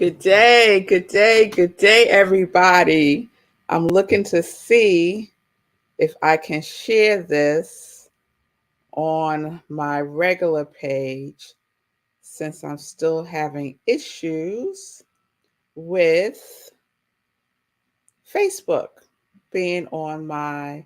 Good day, good day, good day, everybody. I'm looking to see if I can share this on my regular page since I'm still having issues with Facebook being on my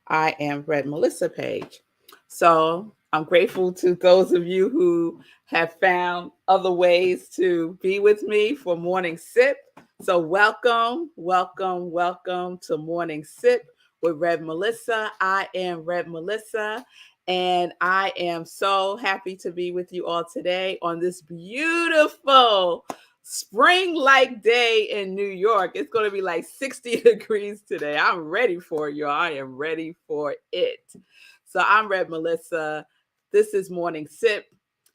I Am Red Melissa page. So I'm grateful to those of you who have found other ways to be with me for Morning Sip. So welcome, welcome, welcome to Morning Sip with Red Melissa. I am Red Melissa. And I am so happy to be with you all today on this beautiful spring-like day in New York. It's going to be like 60 degrees today. I'm ready for it, y'all. I am ready for it. So I'm Red Melissa. This is Morning Sip.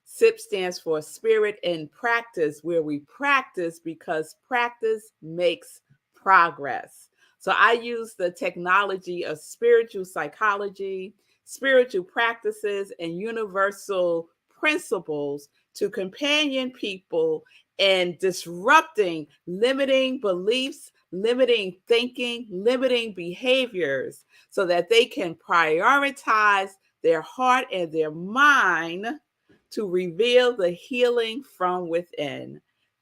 SIP stands for Spirit in Practice, where we practice because practice makes progress. So I use the technology of spiritual psychology, spiritual practices, and universal principles to companion people and disrupting limiting beliefs, limiting thinking, limiting behaviors so that they can prioritize their heart and their mind to reveal the healing from within.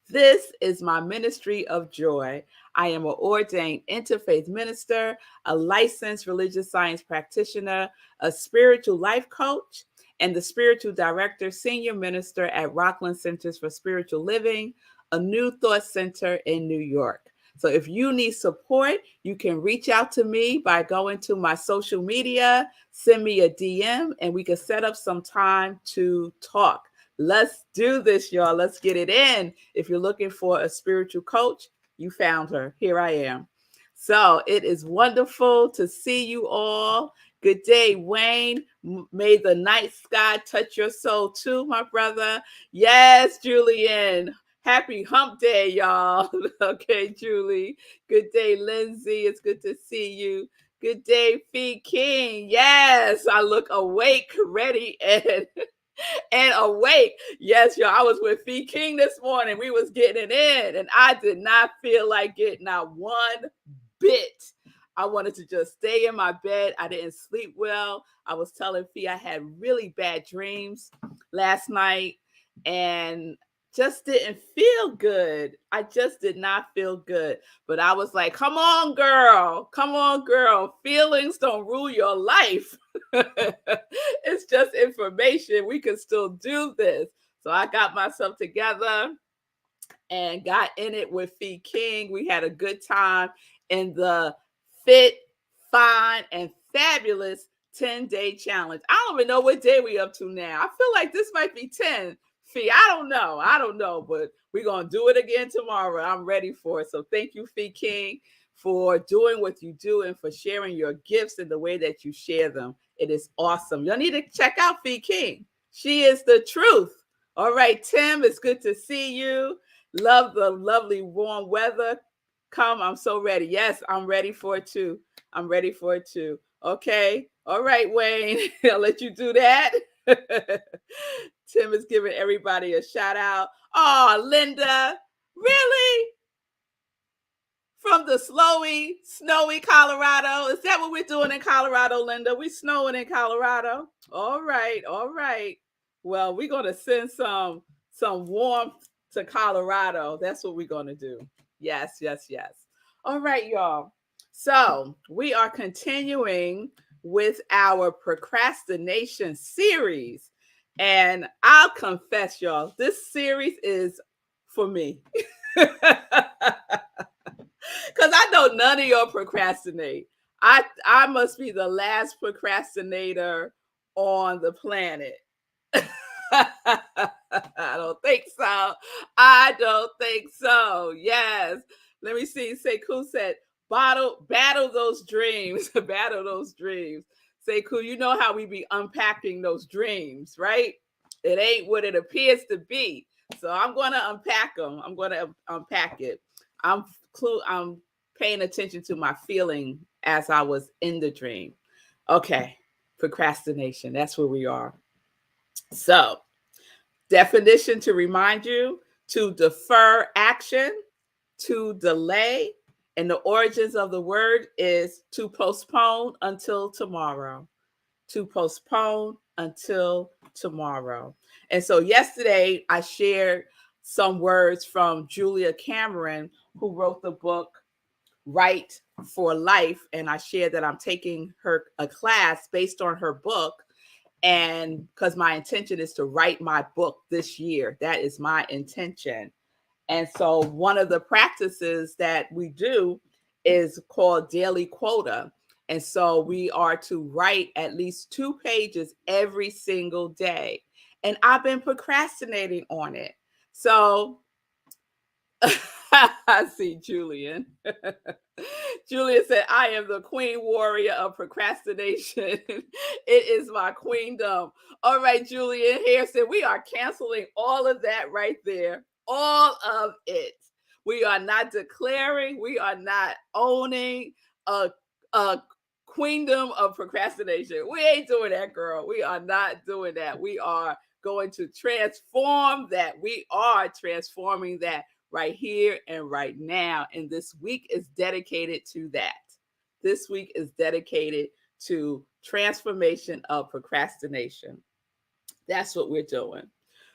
This is my ministry of joy. I am an ordained interfaith minister, a licensed religious science practitioner, a spiritual life coach, and the spiritual director, senior minister at Rockland Centers for Spiritual Living, a New Thought Center in New York. So if you need support, you can reach out to me by going to my social media, send me a DM, and we can set up some time to talk. Let's do this, y'all. Let's get it in. If you're looking for a spiritual coach, you found her. Here I am. So it is wonderful to see you all. Good day, Wayne. May the night sky touch your soul too, my brother. Yes, Julian. Happy hump day, y'all. Okay, Julie. Good day, Lindsay. It's good to see you. Good day, Fee King. Yes, I look awake, ready, and awake. Yes, y'all. I was with Fee King this morning. We was getting it in, and I did not feel like getting out one bit. I wanted to just stay in my bed. I didn't sleep well. I was telling Fee I had really bad dreams last night and just didn't feel good. I just did not feel good. But I was like, come on, girl. Come on, girl. Feelings don't rule your life. It's just information. We can still do this. So I got myself together and got in it with Fee King. We had a good time in the Fit, Fine, and Fabulous 10-day challenge. I don't even know what day we up to now. I feel like this might be 10. Fee, I don't know, but we're going to do it again tomorrow. I'm ready for it. So thank you, Fee King, for doing what you do and for sharing your gifts in the way that you share them. It is awesome. Y'all need to check out Fee King. She is the truth. All right, Tim, it's good to see you. Love the lovely warm weather. Come, I'm so ready. Yes, I'm ready for it too. I'm ready for it too. Okay. All right, Wayne. I'll let you do that. Tim is giving everybody a shout out. Oh, Linda. Really? From the snowy Colorado. Is that what we're doing in Colorado, Linda? We snowing in Colorado. All right, all right. Well, we're gonna send some warmth to Colorado. That's what we're gonna do. Yes, yes, yes. All right, y'all. So we are continuing with our procrastination series. And I'll confess, y'all, this series is for me. Because I know none of y'all procrastinate. I must be the last procrastinator on the planet. I don't think so. I don't think so. Yes. Let me see. Sekou said, battle those dreams. Battle those dreams. Sekou, you know how we be unpacking those dreams, right? It ain't what it appears to be. So I'm going to unpack them. I'm going to unpack it. I'm paying attention to my feeling as I was in the dream. Okay, procrastination. That's where we are. So, definition to remind you: to defer action, to delay, and the origins of the word is to postpone until tomorrow. To postpone until tomorrow. And so yesterday I shared some words from Julia Cameron, who wrote the book Write for Life. And I shared that I'm taking her a class based on her book. And because my intention is to write my book this year, that is my intention. And so one of the practices that we do is called daily quota. And so we are to write at least 2 pages every single day. And I've been procrastinating on it. So I see Julian. Julian said, I am the queen warrior of procrastination. It is my queendom. All right, Julian Harrison, we are canceling all of that right there. All of it. We are not declaring, we are not owning a queendom of procrastination. We ain't doing that, girl. We are not doing that. We are going to transform that. We are transforming that right here and right now. And this week is dedicated to that. This week is dedicated to transformation of procrastination. That's what we're doing.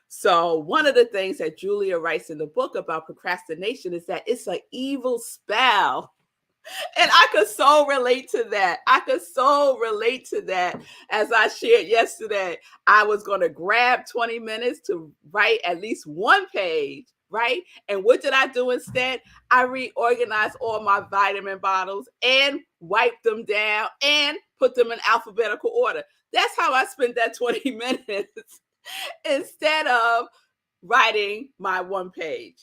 So one of the things that Julia writes in the book about procrastination is that it's an evil spell. And I could so relate to that. I could so relate to that. As I shared yesterday, I was going to grab 20 minutes to write at least one page, right? And what did I do instead? I reorganized all my vitamin bottles and wiped them down and put them in alphabetical order. That's how I spent that 20 minutes instead of writing my one page.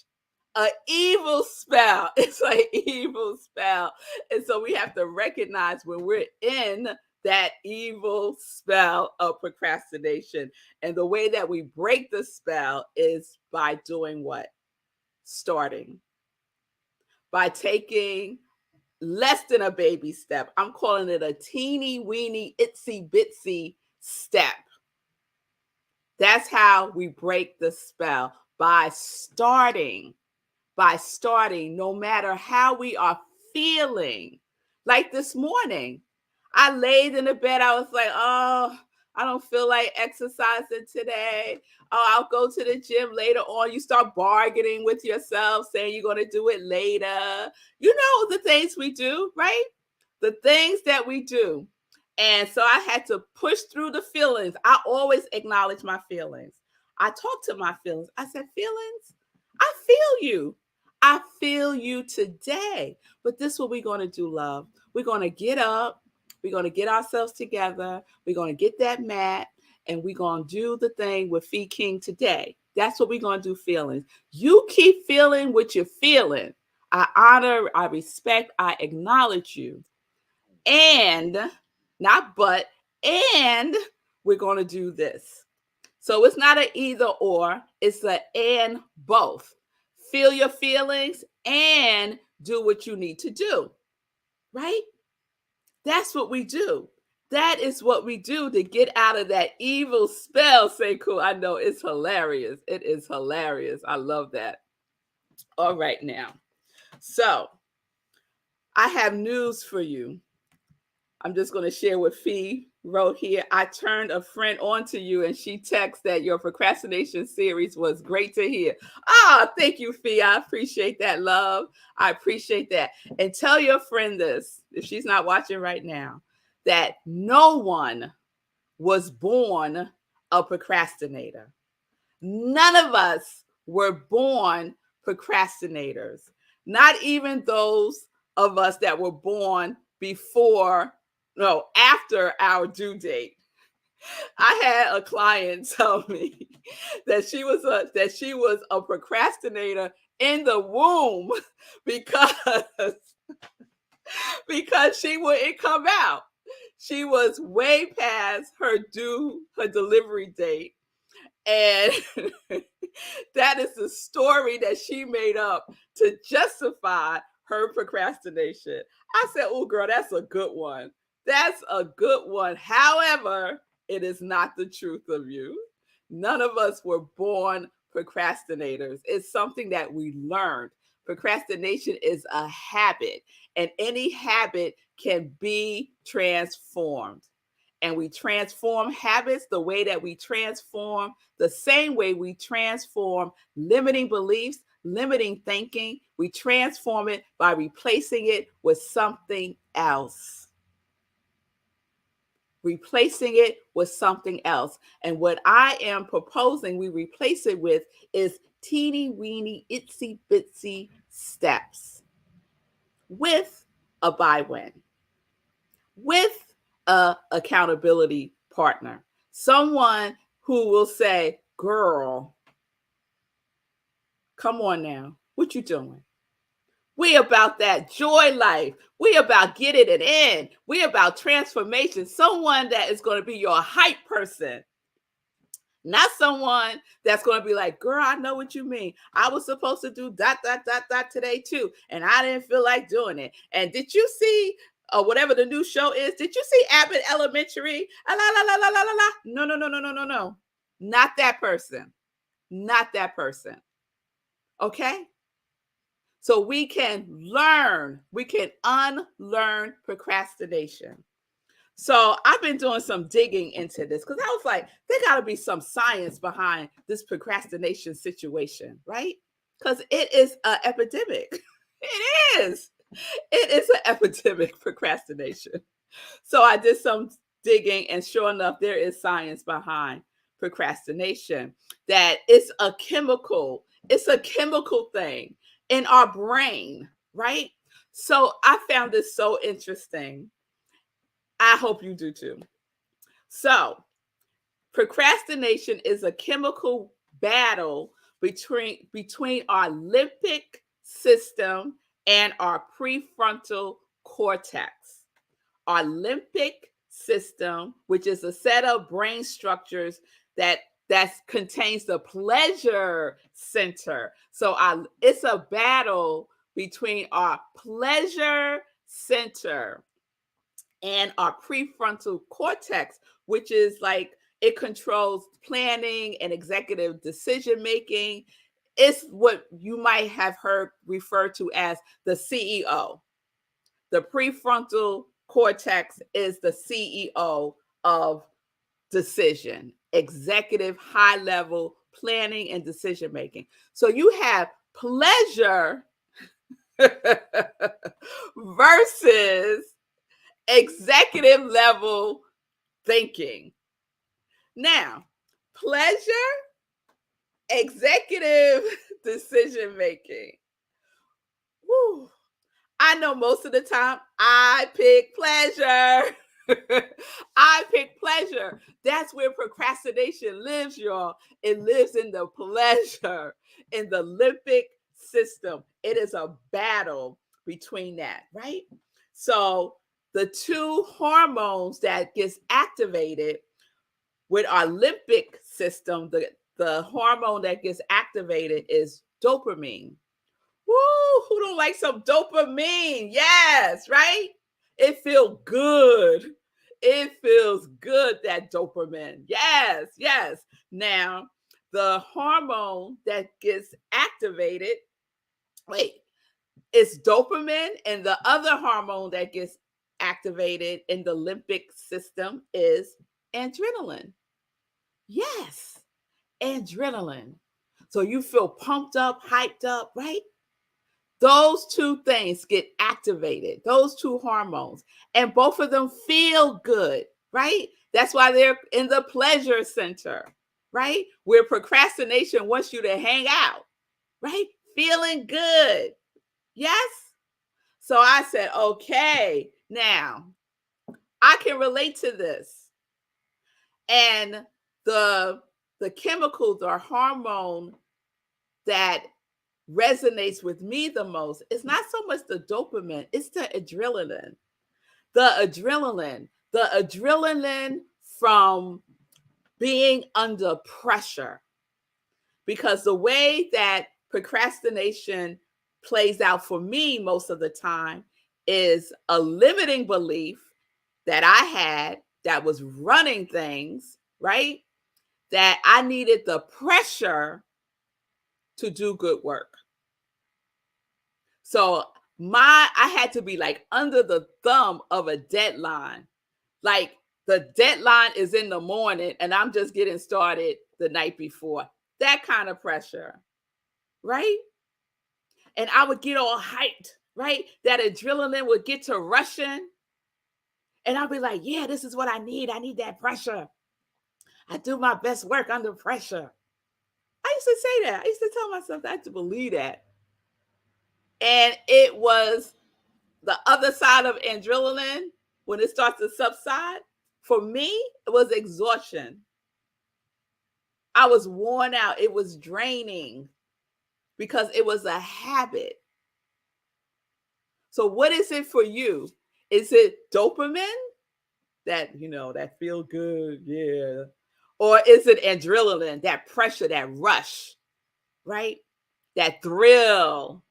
An evil spell. It's an evil spell. And so we have to recognize when we're in that evil spell of procrastination. And the way that we break the spell is by doing what? Starting. By taking less than a baby step. I'm calling it a teeny weeny itsy bitsy step. That's how we break the spell, by starting. By starting, no matter how we are feeling. Like this morning, I laid in the bed. I was like, oh, I don't feel like exercising today. Oh, I'll go to the gym later on. You start bargaining with yourself, saying you're going to do it later. You know the things we do, right? The things that we do. And so I had to push through the feelings. I always acknowledge my feelings. I talk to my feelings. I said, feelings, I feel you. I feel you today. But this is what we're going to do, love. We're going to get up. We're going to get ourselves together. We're going to get that mat. And we're going to do the thing with Fee King today. That's what we're going to do, feelings. You keep feeling what you're feeling. I honor, I respect, I acknowledge you. And, not but, and we're going to do this. So it's not an either or, it's an and both. Feel your feelings and do what you need to do, right? That's what we do. That is what we do to get out of that evil spell. Say cool. I know it's hilarious. It is hilarious. I love that. All right now. So I have news for you. I'm just going to share what Fee wrote here. I turned a friend on to you and she texted that your procrastination series was great to hear. Ah, thank you, Fee. I appreciate that, love. I appreciate that. And tell your friend this, if she's not watching right now, that no one was born a procrastinator. None of us were born procrastinators. Not even those of us that were born after our due date. I had a client tell me that she was a procrastinator in the womb because she wouldn't come out. She was way past her delivery date. And that is the story that she made up to justify her procrastination. I said, oh, girl, that's a good one. That's a good one. However, it is not the truth of you. None of us were born procrastinators. It's something that we learned. Procrastination is a habit, and any habit can be transformed. And we transform habits the way that we transform, the same way we transform limiting beliefs, limiting thinking. We transform it by replacing it with something else. Replacing it with something else. And what I am proposing we replace it with is teeny weeny itsy bitsy steps with a buy win, with a accountability partner, someone who will say, girl, come on now, what you doing? We about that joy life. We about getting it in. We about transformation. Someone that is going to be your hype person. Not someone that's going to be like, girl, I know what you mean. I was supposed to do ... today too. And I didn't feel like doing it. And did you see whatever the new show is? Did you see Abbott Elementary? La, la, la, la, la, la, la. No, no, no, no, no, no, no. Not that person. Not that person. Okay? So we can learn, we can unlearn procrastination. So I've been doing some digging into this because I was like, there got to be some science behind this procrastination situation, right? Because it is an epidemic. It is. It is an epidemic, procrastination. So I did some digging, and sure enough, there is science behind procrastination. That it's a chemical thing in our brain, right? So I found this so interesting. I hope you do too. So, procrastination is a chemical battle between our limbic system and our prefrontal cortex. Our limbic system, which is a set of brain structures that contains the pleasure center. So it's a battle between our pleasure center and our prefrontal cortex, which is like it controls planning and executive decision making. It's what you might have heard referred to as the CEO. The prefrontal cortex is the CEO of decision, executive, high level planning and decision making. So you have pleasure versus executive level thinking. Now, pleasure, executive decision making. Woo. I know most of the time I pick pleasure. I pick pleasure. That's where procrastination lives, y'all. It lives in the pleasure, in the limbic system. It is a battle between that, right? So the two hormones that gets activated with our limbic system, the hormone that gets activated is dopamine. Woo, who don't like some dopamine? Yes, right? It feels good. It feels good, that dopamine. Yes, yes. Now, the hormone that gets activated, wait, it's dopamine, and the other hormone that gets activated in the limbic system is adrenaline. Yes, adrenaline. So you feel pumped up, hyped up, right? Those two things get activated, those two hormones, and both of them feel good, right? That's why they're in the pleasure center, right? Where procrastination wants you to hang out, right? Feeling good. Yes? So I said, okay, now I can relate to this. And the chemical, the hormone that resonates with me the most is not so much the dopamine, it's the adrenaline. The adrenaline from being under pressure. Because the way that procrastination plays out for me most of the time is a limiting belief that I had that was running things, right? That I needed the pressure to do good work. So I had to be like under the thumb of a deadline. Like the deadline is in the morning and I'm just getting started the night before. That kind of pressure, right? And I would get all hyped, right? That adrenaline would get to rushing. And I'll be like, yeah, this is what I need. I need that pressure. I do my best work under pressure. I used to say that. I used to tell myself that. I had to believe that. And it was the other side of adrenaline when it starts to subside. For me, it was exhaustion. I was worn out. It was draining because it was a habit. So what is it for you? Is it dopamine? That, that feel good, yeah. Or is it adrenaline, that pressure, that rush, right? That thrill,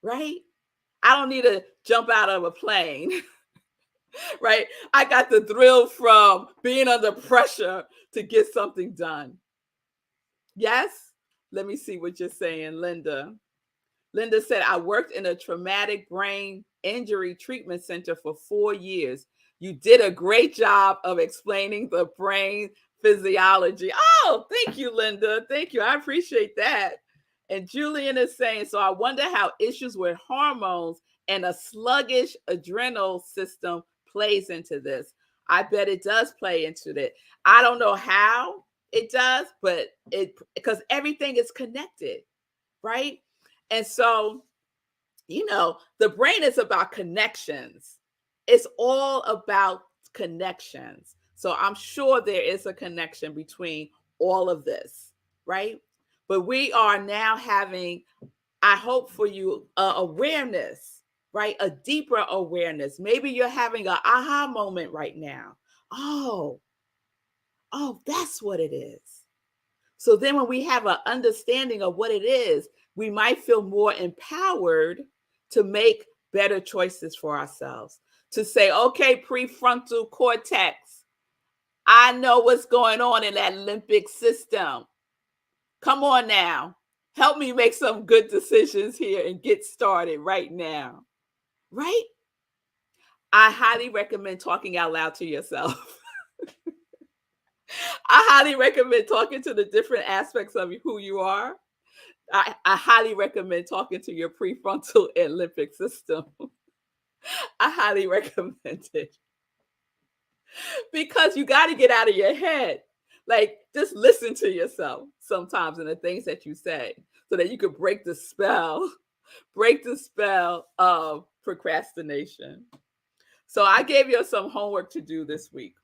right? I don't need to jump out of a plane, right? I got the thrill from being under pressure to get something done. Yes? Let me see what you're saying, Linda. Linda said, I worked in a traumatic brain injury treatment center for 4 years. You did a great job of explaining the brain physiology. Oh, thank you, Linda. Thank you. I appreciate that. And Julian is saying, so I wonder how issues with hormones and a sluggish adrenal system plays into this. I bet it does play into that. I don't know how it does, but because everything is connected, right? And so, the brain is about connections. It's all about connections. So I'm sure there is a connection between all of this, right? But we are now having, I hope for you, awareness, right? A deeper awareness. Maybe you're having an aha moment right now. Oh, that's what it is. So then when we have an understanding of what it is, we might feel more empowered to make better choices for ourselves. To say, okay, prefrontal cortex, I know what's going on in that limbic system. Come on now. Help me make some good decisions here and get started right now. Right? I highly recommend talking out loud to yourself. I highly recommend talking to the different aspects of who you are. I highly recommend talking to your prefrontal and limbic system. I highly recommend it because you got to get out of your head. Like, just listen to yourself sometimes and the things that you say so that you could break the spell of procrastination. So I gave you some homework to do this week.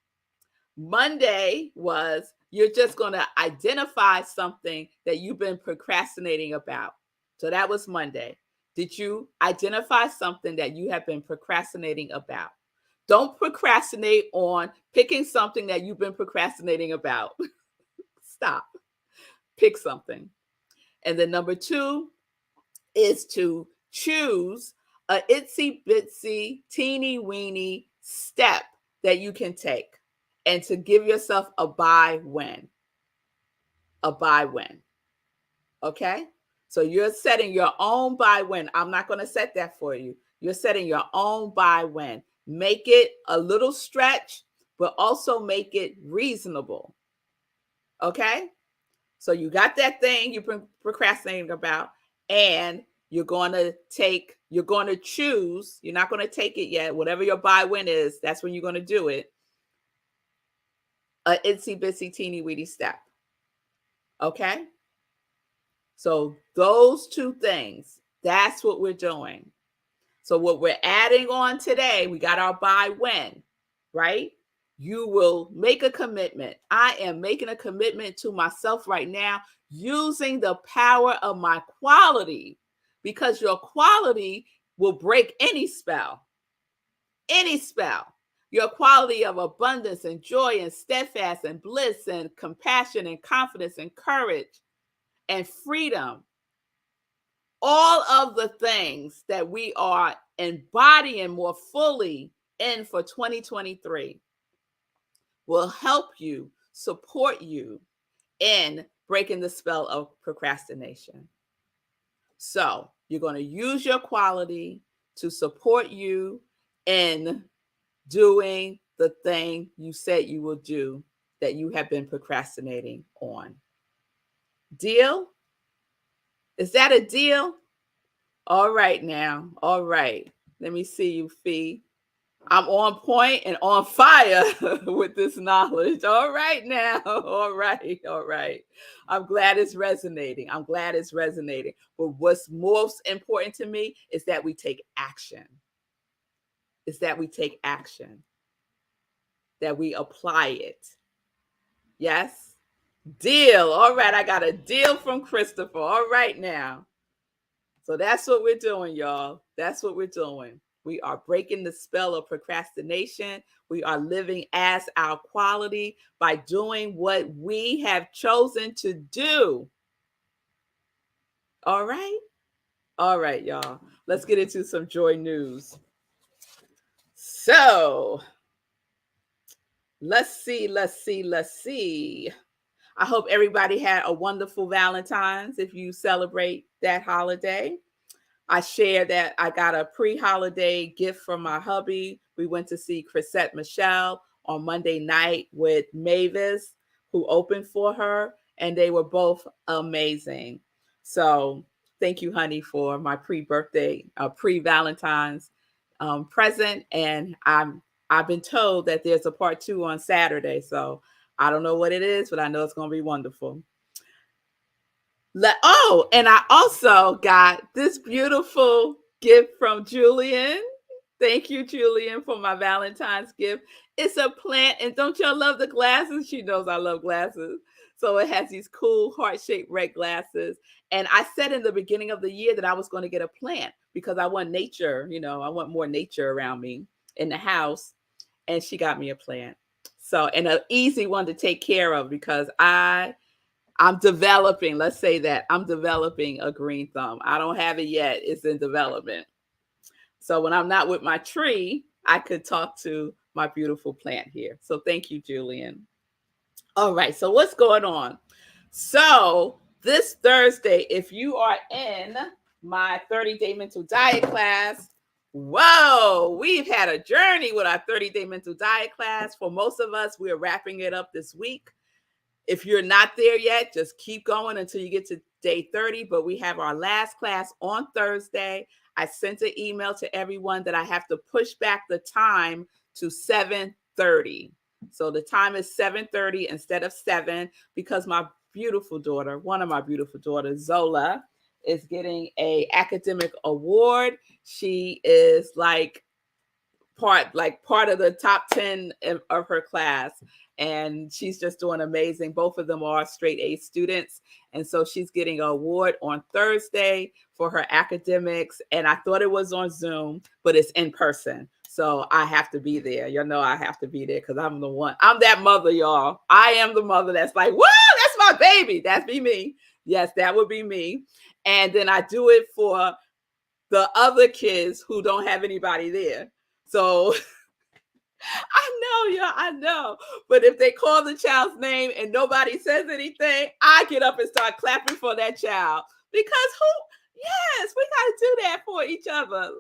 Monday was you're just going to identify something that you've been procrastinating about. So that was Monday. Did you identify something that you have been procrastinating about? Don't procrastinate on picking something that you've been procrastinating about. Stop. Pick something. And then number 2 is to choose a itsy bitsy teeny weeny step that you can take and to give yourself a buy win. A buy win. Okay? So you're setting your own buy win. I'm not going to set that for you. You're setting your own buy win. Make it a little stretch, but also make it reasonable. Okay? So you got that thing you've been procrastinating about, and you're going to choose, you're not going to take it yet. Whatever your buy win is, that's when you're going to do it. A itsy bitsy teeny weeny step. Okay? So those 2 things, that's what we're doing. So what we're adding on today, we got our buy win, right? You will make a commitment. I am making a commitment to myself right now using the power of my quality, because your quality will break any spell. Any spell. Your quality of abundance and joy and steadfast and bliss and compassion and confidence and courage and freedom. All of the things that we are embodying more fully in for 2023 will help you, support you in breaking the spell of procrastination. So you're going to use your quality to support you in doing the thing you said you will do that you have been procrastinating on. Deal? Is that a deal? All right now. All right. Let me see you, Fee. I'm on point and on fire with this knowledge. All right now. All right. All right. I'm glad it's resonating. I'm glad it's resonating. But what's most important to me is that we take action. Is that we take action. That we apply it. Yes? Deal. All right. I got a deal from Christopher. All right now. So that's what we're doing, y'all. That's what we're doing. We are breaking the spell of procrastination. We are living as our quality by doing what we have chosen to do. All right? All right, y'all. Let's get into some joy news. So, let's see. I hope everybody had a wonderful Valentine's if you celebrate that holiday. I shared that I got a pre-holiday gift from my hubby. We went to see Chrisette Michelle on Monday night with Mavis, who opened for her, and they were both amazing. So thank you, honey, for my pre-birthday, pre-Valentine's present. And I've been told that there's a part 2 on Saturday. So I don't know what it is, but I know it's going to be wonderful. And I also got this beautiful gift from Julian. Thank you, Julian, for my Valentine's gift. It's a plant, and don't y'all love the glasses? She knows I love glasses. So it has these cool heart-shaped red glasses. And I said in the beginning of the year that I was going to get a plant because I want nature, I want more nature around me in the house. And she got me a plant. So, and an easy one to take care of because I'm developing, let's say that I'm developing a green thumb. I don't have it yet. It's in development. So when I'm not with my tree, I could talk to my beautiful plant here. So thank you, Julian. All right. So what's going on? So this Thursday, if you are in my 30-day mental diet class, whoa, we've had a journey with our 30-day mental diet class. For most of us, we're wrapping it up this week. If you're not there yet, just keep going until you get to day 30. But we have our last class on Thursday. I sent an email to everyone that I have to push back the time to 7:30. So the time is 7:30 instead of 7 because my beautiful daughter, one of my beautiful daughters, Zola, is getting an academic award. She is part of the top 10 of her class, and she's just doing amazing. Both of them are straight A students, and so she's getting an award on Thursday for her academics. And I thought it was on Zoom, but it's in person, so I have to be there. I have to be there because I'm that mother, y'all. I am the mother that's like, whoa, that's my baby. That's me. Yes, that would be me. And then I do it for the other kids who don't have anybody there. So I know. But if they call the child's name and nobody says anything, I get up and start clapping for that child because yes, we got to do that for each other,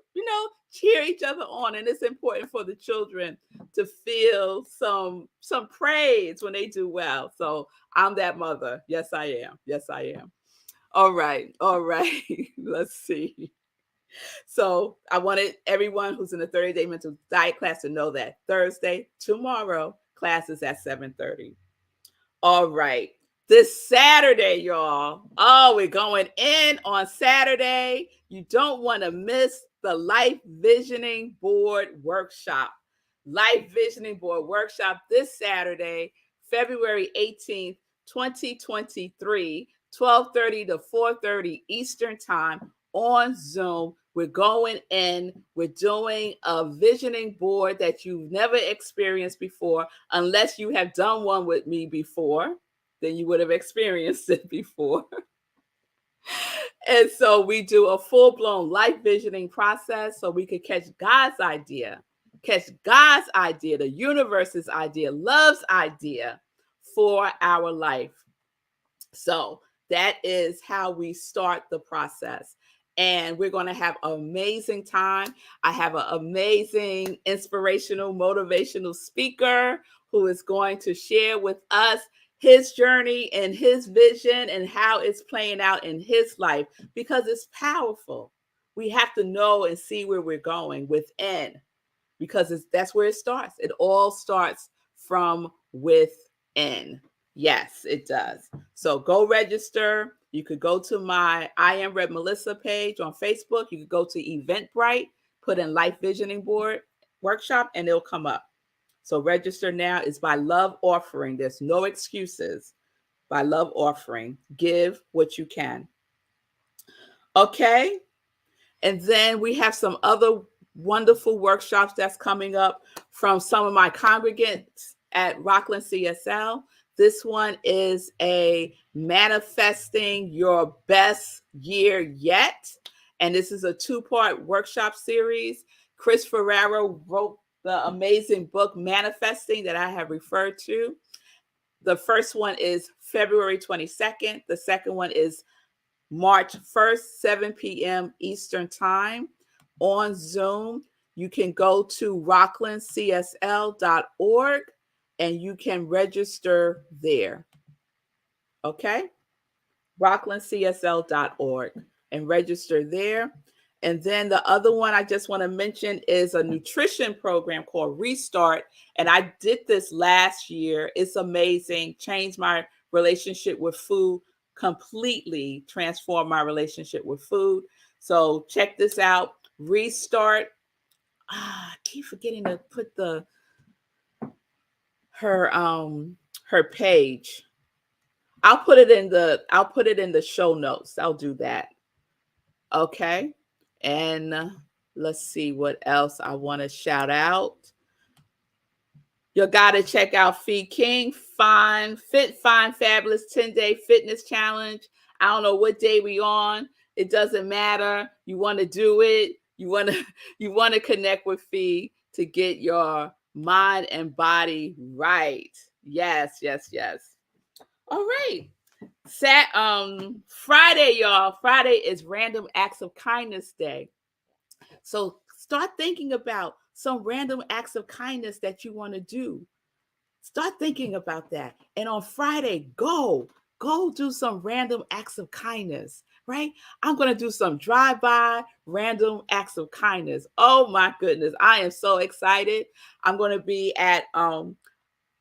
cheer each other on. And it's important for the children to feel some praise when they do well. So I'm that mother. Yes, I am. All right. Let's see. So I wanted everyone who's in the 30-day mental diet class to know that Thursday, tomorrow, class is at 7:30. All right. This Saturday, y'all. Oh, we're going in on Saturday. You don't want to miss the Life Visioning Board Workshop. Life Visioning Board Workshop this Saturday, February 18th, 2023, 12:30 to 4:30 Eastern Time on Zoom. We're going in, we're doing a visioning board that you've never experienced before, unless you have done one with me before, then you would have experienced it before. And so we do a full-blown life visioning process so we could catch God's idea, the universe's idea, love's idea for our life. So that is how we start the process. and we're going to have an amazing time. I have an amazing, inspirational, motivational speaker who is going to share with us his journey and his vision and how it's playing out in his life, because it's powerful. We have to know and see where we're going within, because that's where it starts. It all starts from within. Yes, it does. So go register. You could go to my I Am Red Melissa page on Facebook. You could go to Eventbrite, put in Life Visioning Board Workshop, and it'll come up. So register now. It's by love offering. There's no excuses. By love offering. Give what you can. Okay. And then we have some other wonderful workshops that's coming up from some of my congregants at Rockland CSL. This one is a manifesting your best year yet. And this is a 2-part workshop series. Chris Ferraro wrote the amazing book Manifesting that I have referred to. The first one is February 22nd. The second one is March 1st, 7 p.m. Eastern Time on Zoom. You can go to rocklandcsl.org and you can register there. Okay? rocklandcsl.org and register there. And then the other one I just want to mention is a nutrition program called Restart. And I did this last year. It's amazing. Changed my relationship with food, completely transformed my relationship with food. So check this out. Restart. I keep forgetting to put her page. I'll put it in the show notes. I'll do that. Okay. And let's see what else I want to shout out. You got to check out Feed King, Fine, Fit, Fine, Fabulous 10-day fitness challenge. I don't know what day we on. It doesn't matter. You want to do it. You want to connect with Feed to get your mind and body right. Yes, yes, yes. All right. Friday, y'all. Friday is Random Acts of Kindness Day. So start thinking about some random acts of kindness that you want to do. Start thinking about that. And on Friday, go do some random acts of kindness, right? I'm going to do some drive-by random acts of kindness. Oh my goodness. I am so excited. I'm going to be at, I'll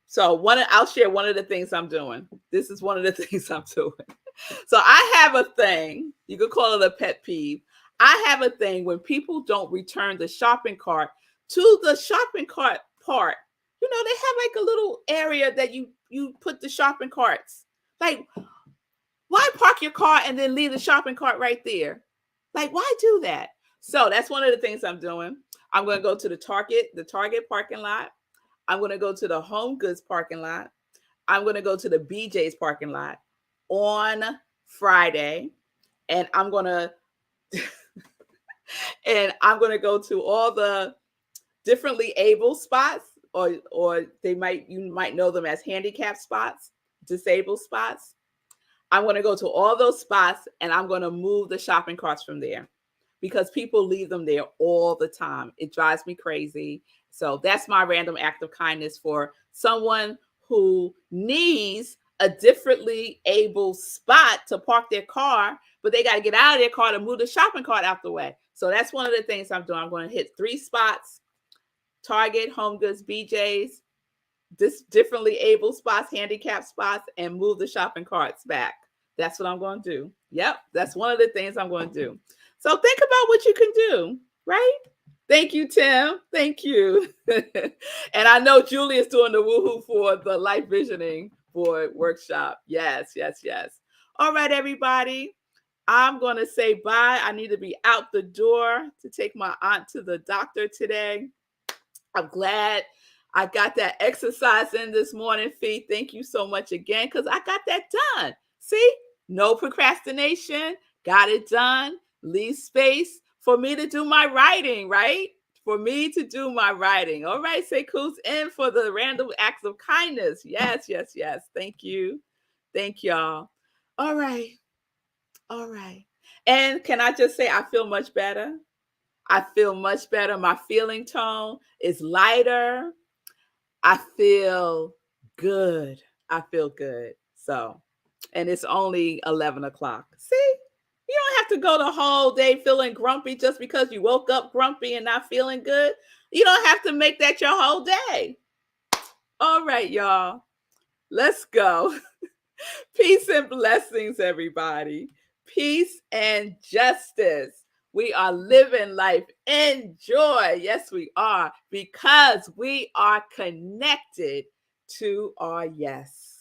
share one of the things I'm doing. This is one of the things I'm doing. So I have a thing, you could call it a pet peeve. I have a thing when people don't return the shopping cart to the shopping cart part. You know, they have like a little area that you put the shopping carts. Like, why park your car and then leave the shopping cart right there? Like, why do that? So that's one of the things I'm doing. I'm going to go to the Target parking lot. I'm going to go to the Home Goods parking lot. I'm going to go to the BJ's parking lot on Friday, and I'm going to go to all the differently able spots, or you might know them as handicap spots, disabled spots. I'm going to go to all those spots, and I'm going to move the shopping carts from there, because people leave them there all the time. It drives me crazy. So that's my random act of kindness for someone who needs a differently able spot to park their car, but they got to get out of their car to move the shopping cart out the way. So that's one of the things I'm doing. I'm going to hit 3 spots: Target, Home Goods, BJ's, this differently able spots, handicap spots, and move the shopping carts back. That's what I'm going to do. Yep, that's one of the things I'm going to do. So think about what you can do, right? Thank you, Tim. Thank you. And I know Julie is doing the woohoo for the Life Visioning Board Workshop. Yes, yes, yes. All right, everybody. I'm going to say bye. I need to be out the door to take my aunt to the doctor today. I'm glad I got that exercise in this morning, Fee. Thank you so much again, because I got that done. See? No procrastination. Got it done. Leave space for me to do my writing, right? For me to do my writing. All right, say who's in for the random acts of kindness. Yes, yes, yes. Thank you. Thank y'all. All right. All right. And can I just say, I feel much better. I feel much better. My feeling tone is lighter. I feel good. I feel good. So, and it's only 11 o'clock. See, you don't have to go the whole day feeling grumpy just because you woke up grumpy and not feeling good. You don't have to make that your whole day. All right, y'all, let's go. Peace and blessings, everybody. Peace and justice. We are living life in joy. Yes, we are, because we are connected to our yes.